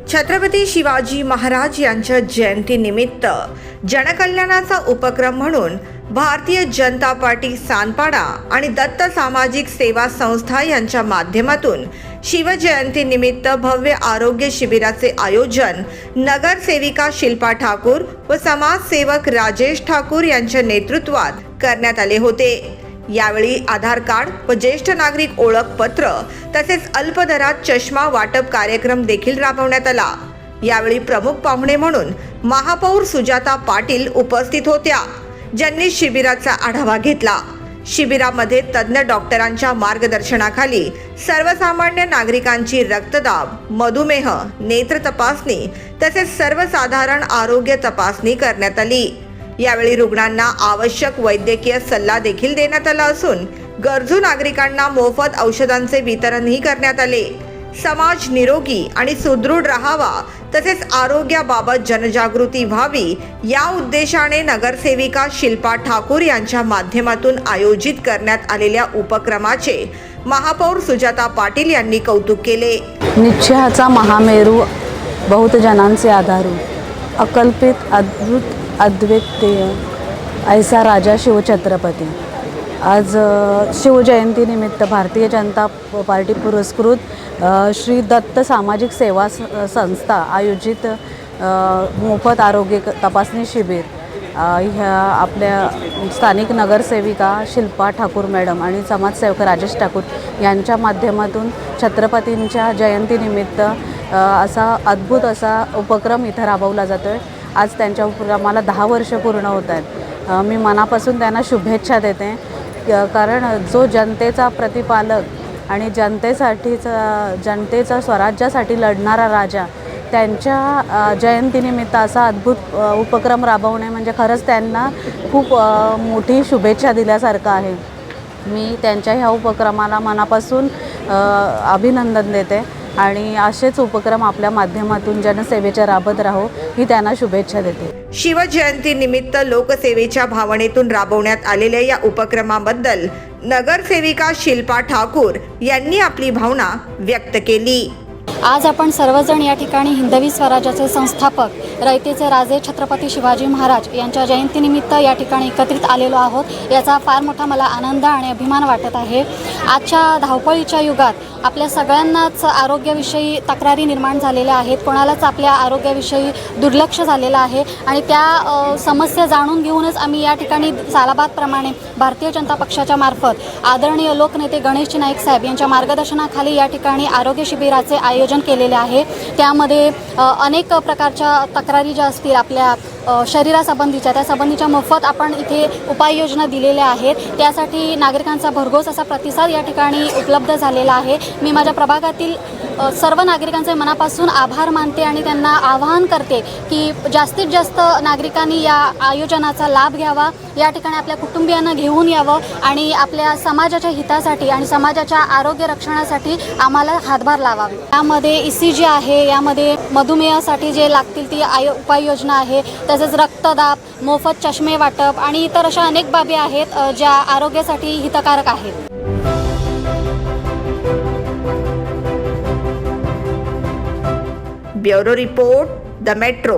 छत्रपती शिवाजी महाराज यांच्या जयंतीनिमित्त जनकल्याणाचा उपक्रम म्हणून भारतीय जनता पार्टी सानपाडा आणि दत्त सामाजिक सेवा संस्था यांच्या माध्यमातून शिवजयंतीनिमित्त भव्य आरोग्य शिबिराचे आयोजन नगरसेविका शिल्पा ठाकूर व समाजसेवक राजेश ठाकूर यांच्या नेतृत्वात करण्यात आले होते। यावेळी आधार कार्ड व ज्येष्ठ नागरिक ओळखपत्र तसेच अल्पदरात चष्मा वाटप कार्यक्रम देखील राबवण्यात आला। यावेळी प्रमुख पाहुणे म्हणून महापौर सुजाता पाटील उपस्थित होत्या, ज्यांनी शिबिराचा आढावा घेतला। शिबिरामध्ये तज्ञ डॉक्टरांच्या मार्गदर्शनाखाली सर्वसामान्य नागरिकांची रक्तदाब, मधुमेह, नेत्र तपासणी तसेच सर्वसाधारण आरोग्य तपासणी करण्यात आली। यावेळी रुग्णांना आवश्यक वैद्यकीय सल्ला देखील देण्यात आला असून गरजू नागरिकांना मोफत औषधांचे वितरणही करण्यात आले। समाज निरोगी आणि सुदृढ राहावा तसेच आरोग्याबाबत जनजागृती व्हावी या उद्देशाने नगरसेविका शिल्पा ठाकूर यांच्या माध्यमातून आयोजित करण्यात आलेल्या उपक्रमाचे महापौर सुजाता पाटील यांनी कौतुक केले। निश्चयाचा महामेरू, बहुत जनांचे आधारू, अकल्पित अद्भुत अद्वितीय ऐसा राजा शिवछत्रपती। आज शिवजयंतीनिमित्त भारतीय जनता पार्टी पुरस्कृत श्री दत्त सामाजिक सेवा संस्था आयोजित मोफत आरोग्य तपासणी शिबिर ह्या आपल्या स्थानिक नगरसेविका शिल्पा ठाकूर मॅडम आणि समाजसेवक राजेश ठाकूर यांच्या माध्यमातून छत्रपतींच्या जयंतीनिमित्त असा अद्भुत असा उपक्रम इथं राबवला जातो आहे। आज त्यांच्या उपक्रमाला 10 वर्ष पूर्ण होत आहेत। मी मनापासून त्यांना शुभेच्छा देते, कारण जो जनतेचा प्रतिपालक आणि जनतेचा स्वराज्यासाठी लढणारा राजा त्यांच्या जयंतीनिमित्त असा अद्भुत उपक्रम राबवणे म्हणजे खरंच त्यांना खूप मोठी शुभेच्छा दिल्यासारखं आहे। मी त्यांच्या ह्या उपक्रमाला मनापासून अभिनंदन देते आणि असेच उपक्रम आपल्या माध्यमातून जनसेवेच्या राबत राहू ही त्यांना शुभेच्छा देते। शिवजयंती निमित्त लोकसेवेच्या भावनेतून राबवण्यात आलेल्या या उपक्रमाबद्दल नगरसेविका शिल्पा ठाकूर यांनी आपली भावना व्यक्त केली। आज आपण सर्वजण या ठिकाणी हिंदवी स्वराज्याचे संस्थापक रयतेचे राजे छत्रपती शिवाजी महाराज यांच्या जयंतीनिमित्त या ठिकाणी एकत्रित आलेलो आहोत। याचा फार मोठा मला आनंद आणि अभिमान वाटत आहे। आजच्या धावपळीच्या युगात आपल्या सगळ्यांनाच आरोग्याविषयी तक्रारी निर्माण झालेल्या आहेत, कोणालाच आपल्या आरोग्याविषयी दुर्लक्ष झालेलं आहे आणि त्या समस्या जाणून घेऊनच आम्ही या ठिकाणी सालाबादप्रमाणे भारतीय जनता पक्षाच्या मार्फत आदरणीय लोकनेते गणेश नाईक साहेब यांच्या मार्गदर्शनाखाली या ठिकाणी आरोग्य शिबिराचे आयोजन केलेले आहे। त्यामध्ये अनेक प्रकारच्या तक्रारी ज्या असतील आपल्या शरीरासंबंधीच्या त्या संबंधीच्या मोफत आपण इथे उपाययोजना दिलेल्या आहेत। त्यासाठी नागरिकांचा भरघोस असा प्रतिसाद या ठिकाणी उपलब्ध झालेला आहे। मी माझ्या प्रभागातील सर्व नागरिकांचे मनापासून आभार मानते आणि त्यांना आवाहन करते की जास्तीत जास्त नागरिकांनी या आयोजनाचा लाभ घ्यावा, या ठिकाणी आपल्या कुटुंबियांना घेऊन यावं आणि आपल्या समाजाच्या हितासाठी आणि समाजाच्या आरोग्य रक्षणासाठी आम्हाला हातभार लावावे। यामध्ये ECG आहे, यामध्ये मधुमेहासाठी जे लागतील ती उपाययोजना आहे, तसेच रक्तदाब, मोफत चष्मे वाटप आणि इतर अशा अनेक बाबी आहेत ज्या आरोग्यासाठी हितकारक आहेत। Bureau report, the metro.